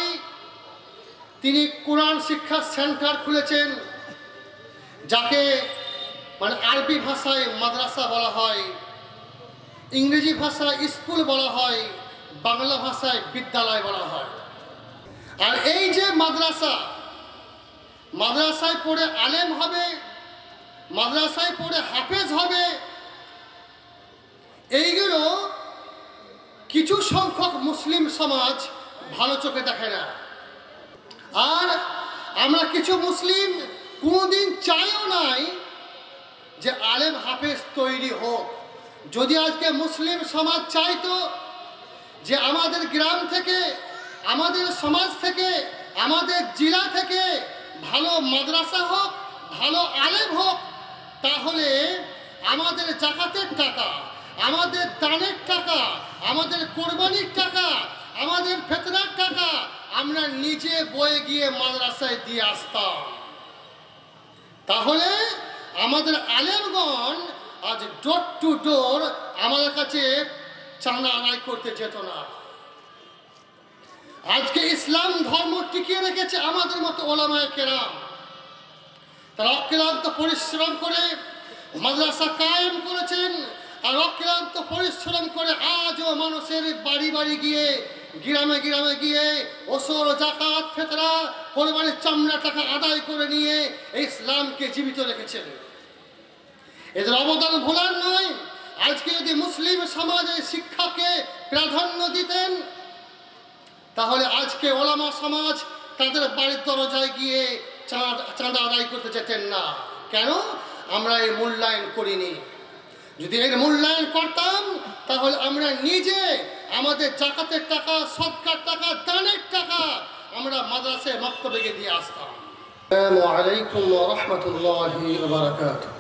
বুখারী তিনি কোরআন শিক্ষা সেন্টার খুলেছেন, যাকে মানে আরবি ভাষায় মাদ্রাসা বলা হয়, ইংরেজি ভাষায় স্কুল বলা হয়, বাংলা ভাষায় বিদ্যালয় বলা হয়। আর এই যে মাদ্রাসায় পড়ে আলেম হবে, মাদ্রাসায় পড়ে হাফেজ হবে, এইগুলো কিছু সংখ্যক মুসলিম সমাজ ভালো চোখে দেখে না। আর আমরা কিছু মুসলিম কোনোদিন চাইও নাই যে আলেম হাফেজ তৈরি হোক। যদি আজকে মুসলিম সমাজ চাইতো যে আমাদের গ্রাম থেকে, আমাদের সমাজ থেকে, আমাদের জেলা থেকে ভালো মাদ্রাসা হোক, ভালো আলেম হোক, তাহলে আমাদের জাকাতের টাকা, আমাদের দানের টাকা, আমাদের কোরবানির টাকা, আমাদের ফিতরার টাকা আমরা নিজে বয়ে গিয়ে মাদ্রাসায় দিয়ে আসতাম। তাহলে আমাদের আলেমগণ আজ ডোর টু ডোর আমাদের কাছে চাঁদা আদায় করতে যেত না। আজকে ইসলাম ধর্ম টিকিয়ে রেখেছে আমাদের মতো ওলামায়ে কেরাম। তারা অক্লান্ত পরিশ্রম করে মাদ্রাসা কায়েম করেছেন, আর অক্লান্ত পরিশ্রম করে আজও মানুষের বাড়ি বাড়ি গিয়ে, গ্রামে গ্রামে গিয়ে ওসর, জাকাত, ফিতরা, কোরবানির চামড়া টাকা আদায় করে নিয়ে ইসলামকে জীবিত রেখেছেন। এদের অবদান ভোলার নয়। আজকে যদি মুসলিম সমাজে শিক্ষাকে প্রাধান্য দিতেন, তাহলে আজকে ওলামা সমাজ তাদের বাড়ির দরজায় গিয়ে চাঁদা আদায় করতে যেতেন না। কেন? আমরা এর মূল্যায়ন করিনি। যদি এর মূল্যায়ন করতাম, তাহলে আমরা নিজে আমাদের জাকাতের টাকা, সদকার টাকা, দানের টাকা আমরা মাদ্রাসায় মক্তবে দিয়ে আসতাম। আসসালামু আলাইকুম ওয়া রাহমাতুল্লাহি ওয়া বারাকাতুহু।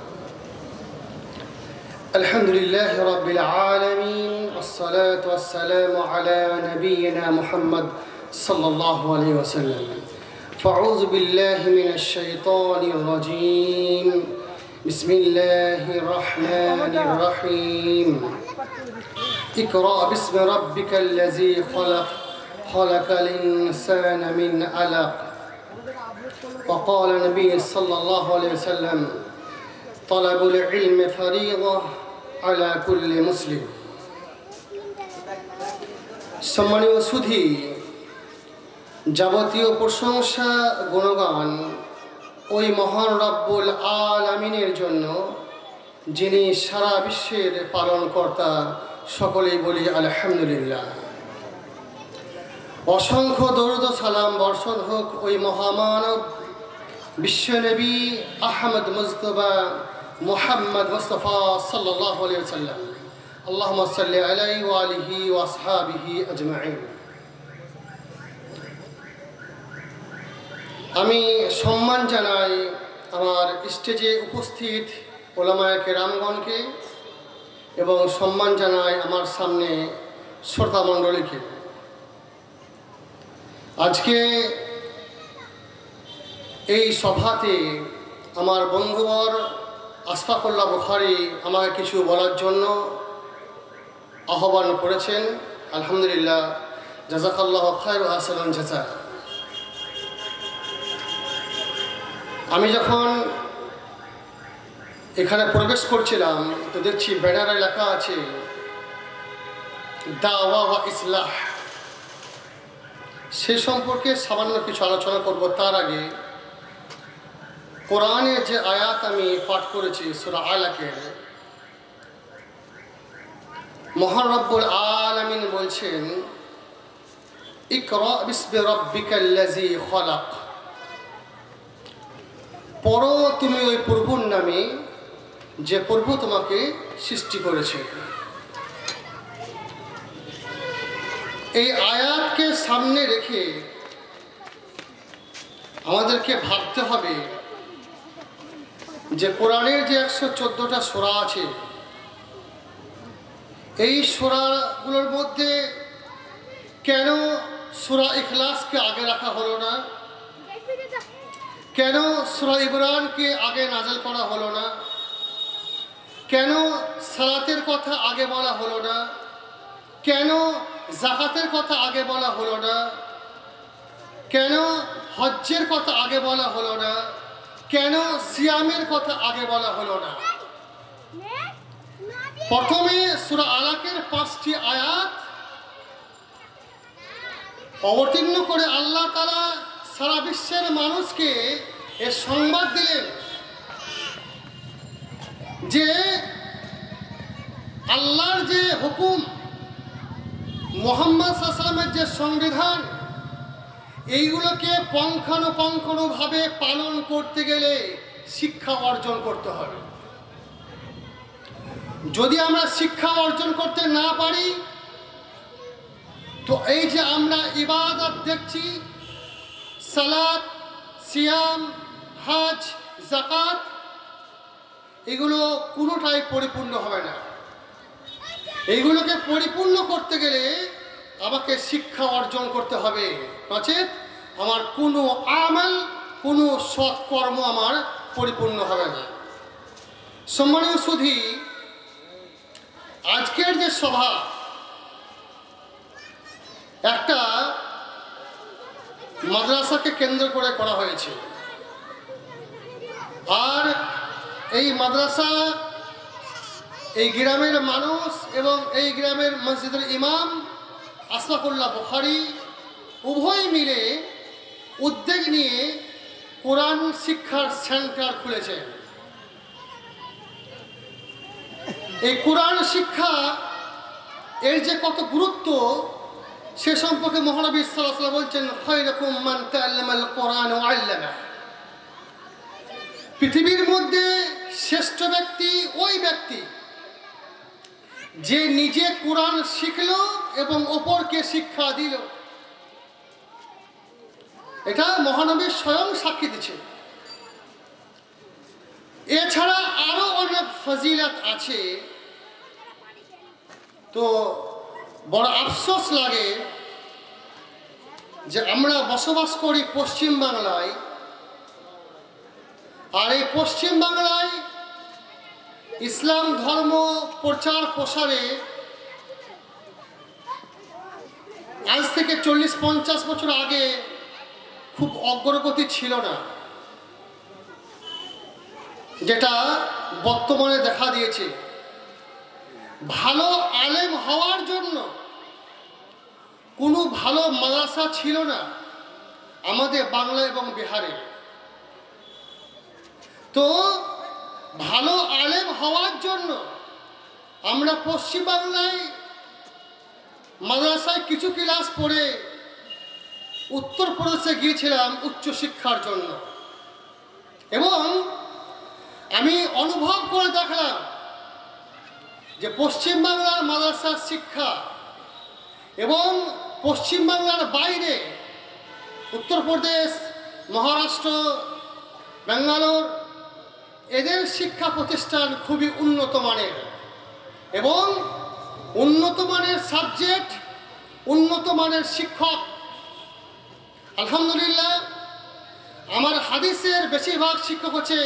আলহামদুলিল্লাহি রাব্বিল আলামিন, ওয়াসসালাতু ওয়াসসালামু আলা নাবিয়িনা মুহাম্মদ সাল্লাল্লাহু আলাইহি ওয়াসাল্লাম। ফাউযু বিল্লাহি মিনাশ শাইতানির রাজীম। বিসমিল্লাহির রহমানির রহিম। ইকরা বিসমি রাব্বিকাল্লাযী খালাক, খালাকাল ইনসানা মিন আলাক। وقال النبي صلى الله عليه وسلم طلب العلم فريضة على كل مسلم। সম্মানীয় সুধী, যাবতীয় প্রশংসা গুণগান ওই মহান রব্বুল আলামিনের জন্য, যিনি সারা বিশ্বের পালনকর্তা। সকলেই বলি আলহামদুলিল্লাহ। অসংখ্য দরুদ ও সালাম বর্ষণ হোক ওই মহামানব বিশ্বনবী আহমদ মুজতবা মুহাম্মদ মুস্তাফা সাল্লাল্লাহু আলাইহি ওয়াসাল্লাম। আল্লাহুম্মা সাল্লি আলাইহি ওয়া আলিহি ওয়া আসহাবিহি আজমাইন। আমি সম্মান জানাই আমার স্টেজে উপস্থিত ওলামায়ে কেরামগণকে, এবং সম্মান জানাই আমার সামনে শ্রোতা মণ্ডলীকে। আজকে এই সভাতে আমার বন্ধুবর আশফাকুল্লাহ বুখারী আমাকে কিছু বলার জন্য আহ্বান করেছেন। আলহামদুলিল্লাহ, জাযাকাল্লাহু খায়র ওয়া আহসানাল জাযা। আমি যখন এখানে প্রবেশ করছিলাম তো দেখছি ব্যানারে লেখা আছে দাওয়া ওয়া ইসলাহ। সে সম্পর্কে সামান্য কিছু আলোচনা করব। তার আগে কোরআনের যে আয়াত আমি পাঠ করেছি সূরা আলাকের, মহান রব্বুল আলামিন বলছেন, ইকরা বিসমি রাব্বিকাল্লাযী খালাক। পড়ো তুমি ওই প্রভুর নামে যে প্রভু তোমাকে সৃষ্টি করেছে। এই আয়াতকে সামনে রেখে আমাদেরকে ভাবতে হবে যে কোরআনের যে 114টা সূরা আছে, এই সূরাগুলোর মধ্যে কেন সূরা ইখলাসকে আগে রাখা হলো না? কেন সূরা ইমরানকে আগে নাযিল করা হলো না? কেন সালাতের কথা আগে বলা হলো না? কেন যাকাতের কথা আগে বলা হলো না? কেন হজ্জের কথা আগে বলা হলো না? কেন সিয়ামের কথা আগে বলা হলো না? প্রথমে সূরা আলাকের 5টি আয়াত অবতীর্ণ করে আল্লাহ তাআলা সারা বিশ্বের মানুষকে এ সংবাদ দিলেন যে আল্লাহর যে হুকুম, মুহাম্মদ সাল্লাল্লাহু আলাইহি ওয়াসাল্লামের যে সংবিধান, এইগুলোকে পুঙ্খানুপুঙ্খভাবে পালন করতে গেলে শিক্ষা অর্জন করতে হবে। যদি আমরা শিক্ষা অর্জন করতে না পারি, তো এই যে আমরা ইবাদত দেখছি, সালাত, সিয়াম, হজ, যাকাত, এগুলো কোনোটাই পরিপূর্ণ হবে না। এইগুলোকে পরিপূর্ণ করতে গেলে আমাকে শিক্ষা অর্জন করতে হবে, নচেত আমার কোনো আমল, কোনো সৎকর্ম আমার পরিপূর্ণ হবে না। সম্মানীয় সুধী, আজকের যে সভা একটা মাদ্রাসাকে কেন্দ্র করে করা হয়েছে, আর এই মাদ্রাসা এই গ্রামের মানুষ এবং এই গ্রামের মসজিদের ইমাম আশফাকুল্লাহ বুখারী উভয় মিলে উদ্যোগ নিয়ে কোরআন শিক্ষার সেন্টার খুলেছে। এই কোরআন শিক্ষা এর যে কত গুরুত্ব সে সম্পর্কে মহানবী সাল্লাল্লাহু আলাইহি ওয়াসাল্লাম বলছেন, খায়রুকুম মান তাআল্লামাল কোরআন ওয়া আল্লামা। পৃথিবীর মধ্যে শ্রেষ্ঠ ব্যক্তি ওই ব্যক্তি যে নিজে কোরআন শিখল এবং অপরকে শিক্ষা দিল। এটা মহানবী স্বয়ং সাক্ষী দিচ্ছে। এছাড়া আরো অনেক ফজিলত আছে। তো বড় আফসোস লাগে যে আমরা বসবাস করি পশ্চিম বাংলায়, আর এই পশ্চিম বাংলায় ইসলাম ধর্ম প্রচার প্রসারে আজ থেকে 40-50 বছর আগে খুব অগ্রগতি ছিল না, যেটা বর্তমানে দেখা দিয়েছে। ভালো আলেম হওয়ার জন্য কোনো ভালো মাদ্রাসা ছিল না আমাদের বাংলা এবং বিহারে। তো ভালো আলেম হওয়ার জন্য আমরা পশ্চিমবাংলায় মাদ্রাসায় কিছু ক্লাস পড়ে উত্তরপ্রদেশে গিয়েছিলাম উচ্চশিক্ষার জন্য, এবং আমি অনুভব করে দেখলাম যে পশ্চিমবাংলার মাদ্রাসার শিক্ষা এবং পশ্চিমবাংলার বাইরে উত্তরপ্রদেশ, মহারাষ্ট্র, ব্যাঙ্গালোর, এদের শিক্ষা প্রতিষ্ঠান খুবই উন্নত মানের এবং উন্নত মানের সাবজেক্ট, উন্নত মানের শিক্ষক। আলহামদুলিল্লাহ, আমার হাদিসের বেশিরভাগ শিক্ষক হচ্ছে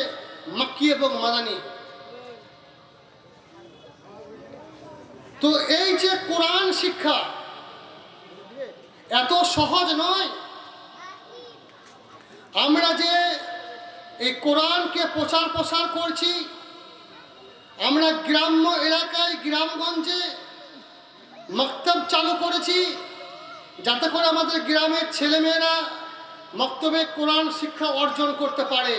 মাক্কি এবং মাদানী। তো এই যে কোরআন শিক্ষা এত সহজ নয়। আমরা যে এই কোরআনকে প্রচার প্রসার করছি, আমরা গ্রাম্য এলাকায় গ্রামগঞ্জে মক্তব চালু করেছি যাতে করে আমাদের গ্রামের ছেলেমেয়েরা মক্তবে কোরআন শিক্ষা অর্জন করতে পারে।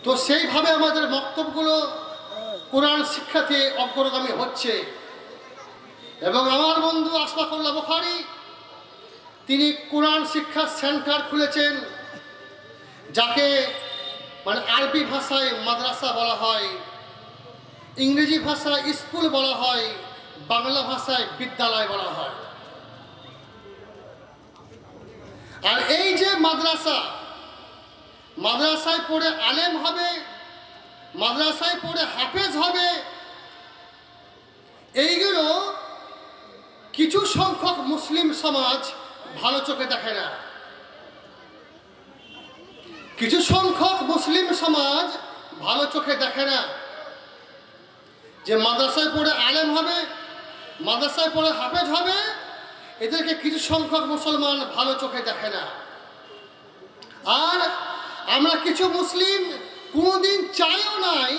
তো সেইভাবে আমাদের মক্তবগুলো কোরআন শিক্ষাতে অগ্রগামী হচ্ছে। এবং আমার বন্ধু আশফাকুল্লাহ বুখারী তিনি কোরআন শিক্ষা সেন্টার খুলেছেন, যাকে আরবি ভাষায় মাদ্রাসা বলা হয়, ইংরেজি ভাষায় স্কুল বলা হয়, বাংলা ভাষায় বিদ্যালয় বলা হয়। আর এই যে মাদ্রাসায় পড়ে আলেম হবে, মাদ্রাসায় পড়ে হাফেজ হবে, এইগুলো কিছু সংখ্যক মুসলিম সমাজ ভালো চোখে দেখে না। কিছু সংখ্যক মুসলিম সমাজ ভালো চোখে দেখে না যে মাদ্রাসায় পড়ে আলেম হবে, মাদ্রাসায় পড়ে হাফেজ হবে, এদেরকে কিছু সংখ্যক মুসলমান ভালো চোখে দেখে না। আর আমরা কিছু মুসলিম কোনোদিন চাইও নাই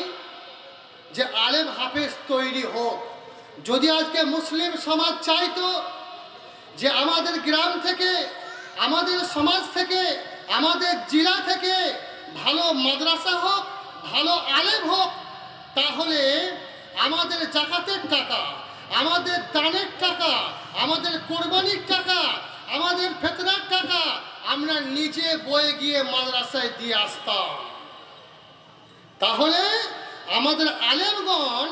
যে আলেম হাফেজ তৈরি হোক। যদি আজকে মুসলিম সমাজ চাইতো যে আমাদের গ্রাম থেকে, আমাদের সমাজ থেকে, আমাদের জেলা থেকে ভালো মাদ্রাসা হোক, ভালো আলেম হোক, তাহলে আমাদের জাকাতের টাকা, আমাদের দানের টাকা, আমাদের কোরবানির টাকা, আমাদের ফিতরার টাকা আমরা নিজে বয়ে গিয়ে মাদ্রাসায় দিয়ে আসতাম। তাহলে আমাদের আলেমগণ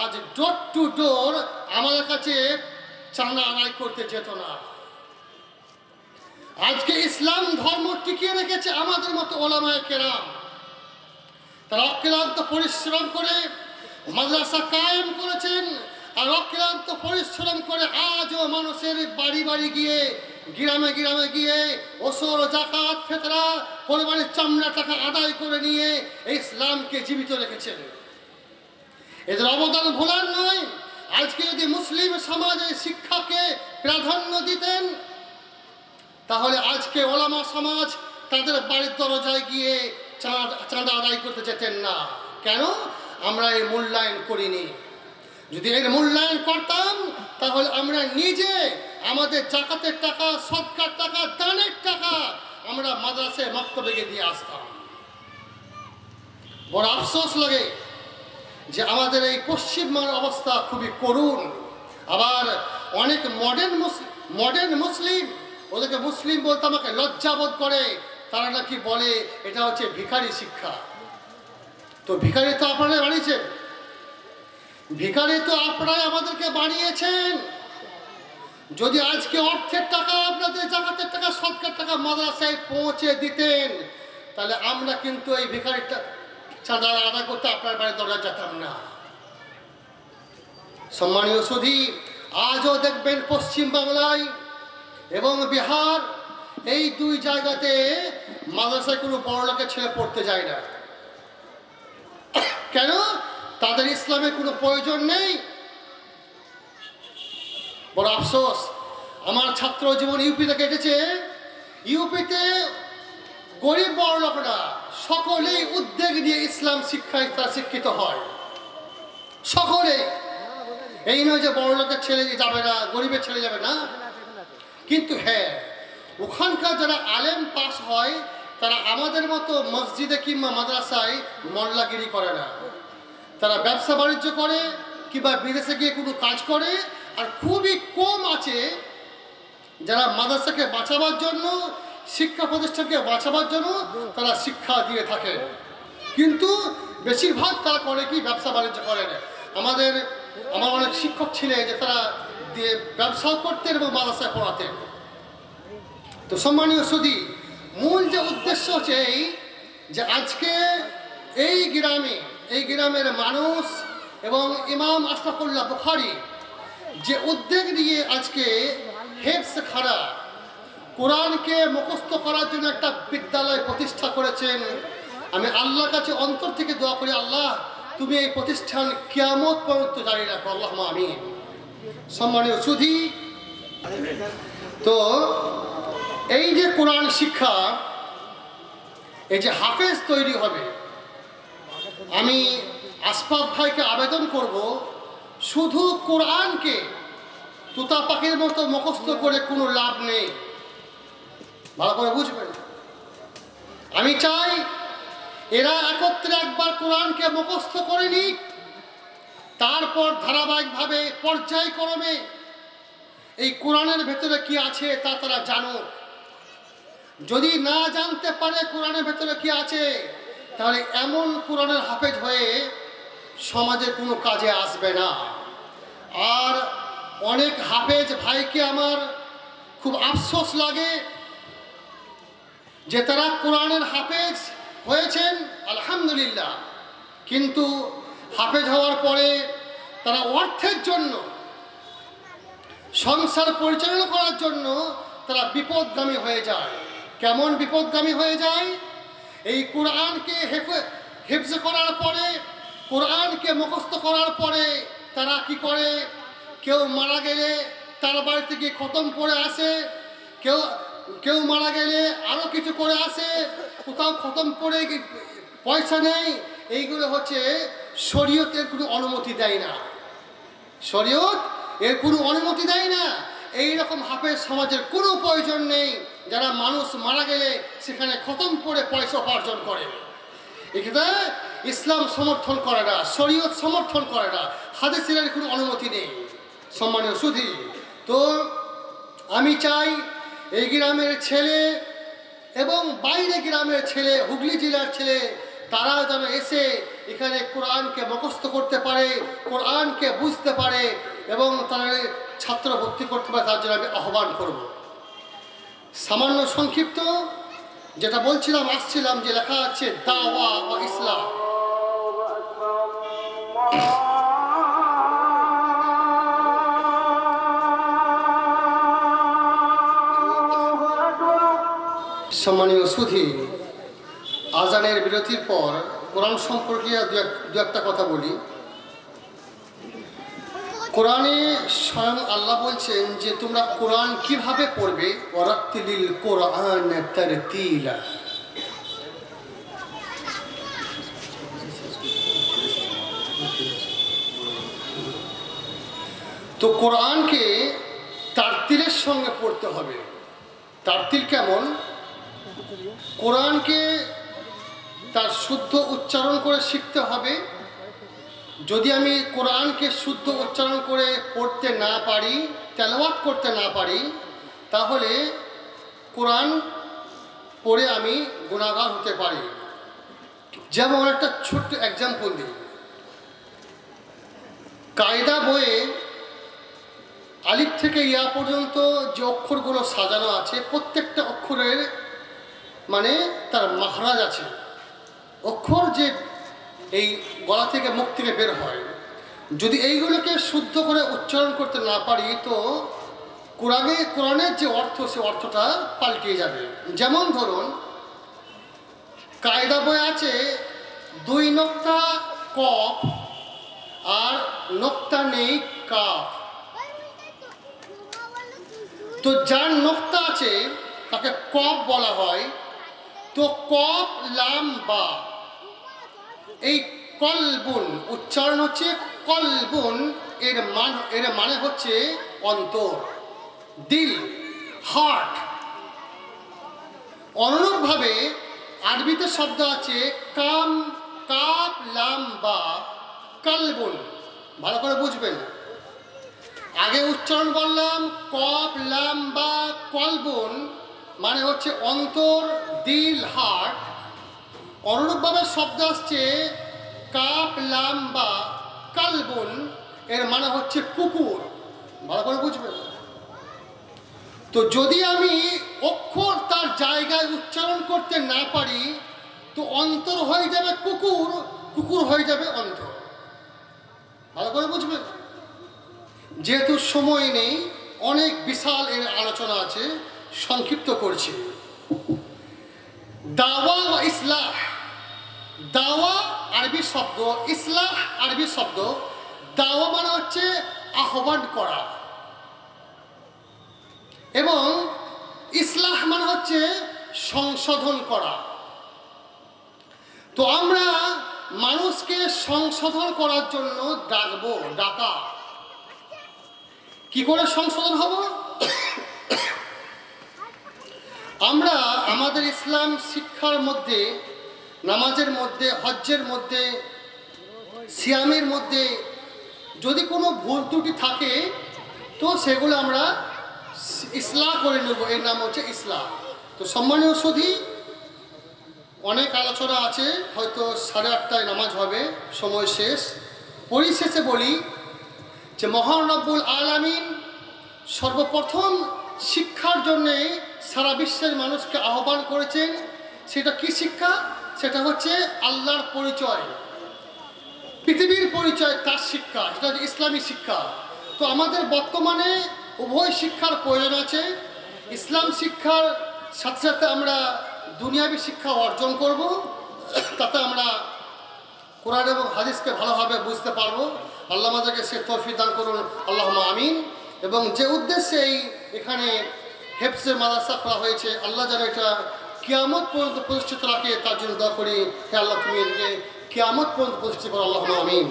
আজ ডোর টু ডোর আমাদের কাছে চাঁদা আদায় করতে যেত না। আজকে ইসলাম ধর্ম টিকিয়ে রেখেছে আমাদের মতো ওলামায়ে কেরাম। তারা অক্লান্ত পরিশ্রম করে মাদ্রাসা কায়েম করেছেন, আর অক্লান্ত পরিশ্রম করে আজও মানুষের বাড়ি বাড়ি গিয়ে, গ্রামে গ্রামে গিয়ে ওসর, জাকাত, ফিতরা, কোরবানির চামড়া টাকা আদায় করে নিয়ে এই ইসলামকে জীবিত রেখেছেন। এদের অবদান ভোলার নয়। আজকে যদি মুসলিম সমাজে শিক্ষাকে প্রাধান্য দিতেন, তাহলে আজকে ওলামা সমাজ তাদের বাড়ির দরজায় গিয়ে চাঁদা আদায় করতে যেতেন না। কেন? আমরা এর মূল্যায়ন করিনি। যদি এর মূল্যায়ন করতাম, তাহলে আমরা নিজে আমাদের জাকাতের টাকা, সদকার টাকা, দানের টাকা আমরা মাদ্রাসায় মক্তবে দিয়ে আসতাম। বড় আফসোস লাগে যে আমাদের এই পশ্চিমবঙ্গের অবস্থা খুবই করুণ। আবার অনেক মডার্ন মুসলিম, ওদেরকে মুসলিম বলতে আমাকে লজ্জাবোধ করে। তারা নাকি বলে এটা হচ্ছে ভিখারি শিক্ষা। তো ভিখারি তো আপনারা বানিয়েছেন, ভিখারি তো আপনারাই আমাদেরকে বানিয়েছেন। যদি আজকে অর্থের টাকা, আপনাদের জাকাতের টাকা, সদকার টাকা মাদ্রাসায় পৌঁছে দিতেন, তাহলে আমরা কিন্তু এই ভিখারিটা চাঁদা আদায় করতে আপনার বাড়ির দরজা যেতাম না। সম্মানীয় সুধী, আজও দেখবেন পশ্চিম বাংলায় এবং বিহার, এই দুই জায়গাতে মাদ্রাসায় কোনো বড় লোকের ছেলে পড়তে যায় না। কেন? তাদের ইসলামের কোনো প্রয়োজন নেই। বড় আফসোস, আমার ছাত্র জীবন ইউপিতে কেটেছে। ইউপিতে গরিব বড় লোকরা সকলেই উদ্যোগ নিয়ে ইসলাম শিক্ষায় তারা শিক্ষিত হয়, সকলে। এই নয় যে বড় লোকের ছেলে যাবে না, গরিবের ছেলে যাবে না। কিন্তু হ্যাঁ, ওখানকার যারা আলেম পাস হয় তারা আমাদের মতো মসজিদে কিংবা মাদ্রাসায় মোল্লাগিরি করে না। তারা ব্যবসা বাণিজ্য করে কিংবা বিদেশে গিয়ে কোনো কাজ করে। আর খুবই কম আছে যারা মাদ্রাসাকে বাঁচাবার জন্য, শিক্ষা প্রতিষ্ঠানকে বাঁচাবার জন্য তারা শিক্ষা দিয়ে থাকে। কিন্তু বেশিরভাগ তারা করে কি, ব্যবসা বাণিজ্য করে না। আমার অনেক শিক্ষক ছিলেন যে তারা ব্যবসাও করতেন এবং মাদ্রাসায় পড়াতেন। তো সম্মানীয় সুধী, মূল যে উদ্দেশ্য হচ্ছে এই যে আজকে এই গ্রামের মানুষ এবং ইমাম আশরাফুল্লাহ বুখারী যে উদ্যোগ নিয়ে আজকে হেফজ খানা, কোরআনকে মুখস্থ করার জন্য একটা বিদ্যালয় প্রতিষ্ঠা করেছেন। আমি আল্লাহর কাছে অন্তর থেকে দোয়া করি, আল্লাহ তুমি এই প্রতিষ্ঠান কিয়ামত পর্যন্ত জারি রাখো, আল্লাহুম্মা আমিন। সম্মানীয় সুধী, তো এই যে কোরআন শিক্ষা, এই যে হাফেজ তৈরি হবে, আমি আশফাক ভাইকে আবেদন করব, শুধু কোরআনকে তুতা পাখির মতো মুখস্থ করে কোনো লাভ নেই। ভালো করে বুঝবেন, আমি চাই এরা একত্রে একবার কোরআনকে মুখস্থ করে নিক, তারপর ধারাবাহিকভাবে পর্যায়ক্রমে এই কোরআনের ভেতরে কি আছে তা তারা জানুক। যদি না জানতে পারে কোরআনের ভেতরে কি আছে, তাহলে এমন কোরআনের হাফেজ হয়ে সমাজে কোনো কাজে আসবে না। আর অনেক হাফেজ ভাইকে আমার খুব আফসোস লাগে যে তারা কোরআনের হাফেজ হয়েছেন, আলহামদুলিল্লাহ, কিন্তু হাফেজ হওয়ার পরে তারা অর্থের জন্য, সংসার পরিচালনা করার জন্য তারা বিপদগামী হয়ে যায়। কেমন বিপদগামী হয়ে যায়? এই কোরআনকে হেফজ করার পরে, কোরআনকে মুখস্থ করার পরে তারা কি করে, কেউ মারা গেলে তার বাড়িতে গিয়ে খতম করে আসে, কেউ কেউ মারা গেলে আরও কিছু করে আসে, কোথাও খতম করে পয়সা নেই। এইগুলো হচ্ছে শরীয়তের কোনো অনুমতি দেয় না, শরীয়ত এর কোনো অনুমতি দেয় না। এইরকম হাফেজ সমাজের কোনো প্রয়োজন নেই যারা মানুষ মারা গেলে সেখানে খতম করে পয়সা উপার্জন করে। এখানে ইসলাম সমর্থন করে না, শরীয়ত সমর্থন করে না, হাদিসের কোনো অনুমতি নেই। সম্মানীয় সুধী, তো আমি চাই এই গ্রামের ছেলে এবং বাইরে গ্রামের ছেলে, হুগলি জেলার ছেলে, তারা যেন এসে এখানে কোরআনকে মুখস্থ করতে পারে, কোরআনকে বুঝতে পারে এবং তারা ছাত্র ভর্তি করতে পারে, তার জন্য আমি আহ্বান করব। সামান্য সংক্ষিপ্ত যেটা বলছিলাম, আসছিলাম যে লেখা আছে দাওয়া ও ইসলাম। সম্মানীয় সুধী, আজানের বিরতির পর কোরআন সম্পর্কে দু একটা কথা বলি। কোরআনে স্বয়ং আল্লাহ বলছেন যে তোমরা কোরআন কিভাবে পড়বে, ওয়ারাত্তিলিল কোরআন তারতিলা। তো কোরআনকে তারতিলের সঙ্গে পড়তে হবে। তারতিল কেমন? কোরআনকে তার শুদ্ধ উচ্চারণ করে শিখতে হবে। যদি আমি কোরআনকে শুদ্ধ উচ্চারণ করে পড়তে না পারি, তেলাওয়াত করতে না পারি, তাহলে কোরআন পড়ে আমি গুনাহগার হতে পারি। যেমন একটা ছোট্ট এক্সাম্পল দিই। কায়দা বইয়ে আলিফ থেকে ইয়া পর্যন্ত যে অক্ষরগুলো সাজানো আছে, প্রত্যেকটা অক্ষরের মানে তার মাখরাজ আছে। অক্ষর যে এই গলা থেকে মুখ থেকে বের হয়, যদি এইগুলোকে শুদ্ধ করে উচ্চারণ করতে না পারি তো কোরআনের যে অর্থ, সে অর্থটা পাল্টে যাবে। যেমন ধরুন, কায়দা বই আছে 2 নক্তা কফ আর নক্তা নেই কাফ। তো যার নক্তা আছে তাকে কফ বলা হয়। তো কফ লাম বা, এই কলবুন উচ্চারণ হচ্ছে কলবুন, এর মানে হচ্ছে অন্তর, দিল, হার্ট। অনুরূপভাবে আরবিতে শব্দ আছে কাপ লাম বা কলবুন। ভালো করে বুঝবেন, আগে উচ্চারণ বললাম কফ লাম বা কলবুন, মানে হচ্ছে অন্তর, দিল, হার্ট। অনুরূপভাবে শব্দ আসছে কাপ লাম বা কালবুন, এর মানে হচ্ছে কুকুর। ভালো করে বুঝবেন। তো যদি আমি অক্ষর তার জায়গায় উচ্চারণ করতে না পারি, তো অন্তর হয়ে যাবে কুকুর, কুকুর হয়ে যাবে অন্তর। ভালো করে বুঝবেন। যেহেতু সময় নেই, অনেক বিশাল এর আলোচনা আছে, সংক্ষিপ্ত করছি। দাওয়া ও ইসলাহ। দাওয়া আরবি শব্দ, ইসলাহ আরবি শব্দ। দাওয়া মানে হচ্ছে আহ্বান করা এবং ইসলাহ মানে হচ্ছে সংশোধন করা। তো আমরা মানুষকে সংশোধন করার জন্য ডাকবো, ডাকা। কি করে সংশোধন হব? আমরা আমাদের ইসলাম শিক্ষার মধ্যে, নামাজের মধ্যে, হজ্জের মধ্যে, সিয়ামের মধ্যে যদি কোনো ভুল ত্রুটি থাকে তো সেগুলো আমরা ইসলাহ করে নেব, এর নাম হচ্ছে ইসলাহ। তো সম্মানীয় সুধী, অনেক আলোচনা আছে, হয়তো 8:30টায় নামাজ হবে, সময় শেষ। পরিশেষে বলি যে মহান রব্বুল আলামিন সর্বপ্রথম শিক্ষার জন্যে সারা বিশ্বের মানুষকে আহ্বান করেছেন। সেটা কি শিক্ষা? সেটা হচ্ছে আল্লাহর পরিচয়, পৃথিবীর পরিচয়, তার শিক্ষা। সেটা হচ্ছে ইসলামী শিক্ষা। তো আমাদের বর্তমানে উভয় শিক্ষার প্রয়োজন আছে। ইসলাম শিক্ষার সাথে সাথে আমরা দুনিয়াবী শিক্ষা অর্জন করব, তাতে আমরা কোরআন এবং হাদিসকে ভালোভাবে বুঝতে পারবো। আল্লাহ আমাদেরকে সে তৌফিক দান করুন, আল্লাহুম্মা আমিন। এবং যে উদ্দেশ্যেই এখানে হেফজে মাদ্রাসা করা হয়েছে, আল্লাহ যেন এটা কিয়ামত পর্যন্ত প্রতিষ্ঠিত রাখে, তার জন্য দোয়া করি। হে আল্লাহ, তুমি এটাকে কিয়ামত পর্যন্ত প্রতিষ্ঠিত করো, আল্লাহুম্মা আমিন।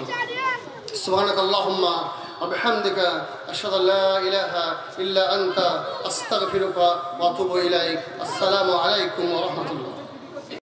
সুবহানাকাল্লাহুম্মা ওয়া বিহামদিকা আশহাদু আল্লা ইলাহা ইল্লা আনতা আস্তাগফিরুকা ওয়া আতুবু ইলাইক। আসসালামু আলাইকুম ওয়া রাহমাতুল্লাহ।